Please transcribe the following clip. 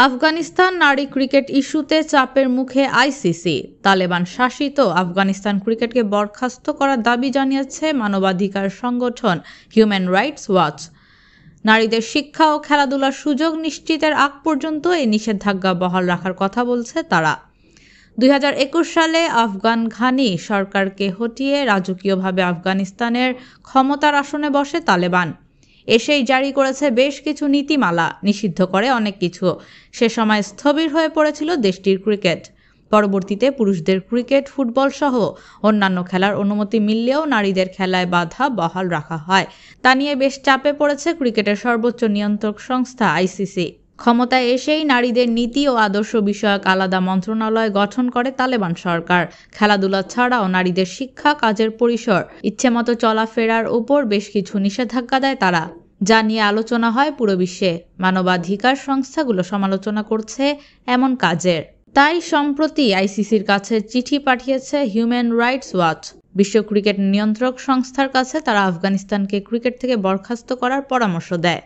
আফগানিস্তান নারী ক্রিকেট ইস্যুতে চাপের মুখে আইসিসি। তালেবান শাসিত আফগানিস্তান ক্রিকেটকে বরখাস্ত করার দাবি জানিয়েছে মানবাধিকার সংগঠন হিউম্যান রাইটস ওয়াচ। নারীদের শিক্ষা ও খেলাধুলার সুযোগ নিশ্চিতের আগ পর্যন্ত এই নিষেধাজ্ঞা বহাল রাখার কথা বলছে তারা। 2021 সালে আফগান ঘানি সরকারকে হটিয়ে রাজকীয়ভাবে আফগানিস্তানের ক্ষমতার আসনে বসে তালেবান। এসেই জারি করেছে বেশ কিছু নীতিমালা, নিষিদ্ধ করে অনেক কিছু। সে সময় স্থবির হয়ে পড়েছিল দেশটির ক্রিকেট। পরবর্তীতে পুরুষদের ক্রিকেট, ফুটবল সহ অন্যান্য খেলার অনুমতি মিললেও নারীদের খেলায় বাধা বহাল রাখা হয়। তা নিয়ে বেশ চাপে পড়েছে ক্রিকেটের সর্বোচ্চ নিয়ন্ত্রক সংস্থা আইসিসি। ক্ষমতায় এসেই নারীদের নীতি ও আদর্শ বিষয়ক আলাদা মন্ত্রণালয় গঠন করে তালেবান সরকার। খেলাধুলা ছাড়াও নারীদের শিক্ষা, কাজের পরিসর, ইচ্ছেমতো চলাফেরার উপর বেশ কিছু নিষেধাজ্ঞা দেয় তারা, যা নিয়ে আলোচনা হয় পুরো বিশ্বে। মানবাধিকার সংস্থাগুলো সমালোচনা করছে এমন কাজের। তাই সম্প্রতি আইসিসির কাছে চিঠি পাঠিয়েছে হিউম্যান রাইটস ওয়াচ। বিশ্ব ক্রিকেট নিয়ন্ত্রক সংস্থার কাছে তারা আফগানিস্তানকে ক্রিকেট থেকে বরখাস্ত করার পরামর্শ দেয়।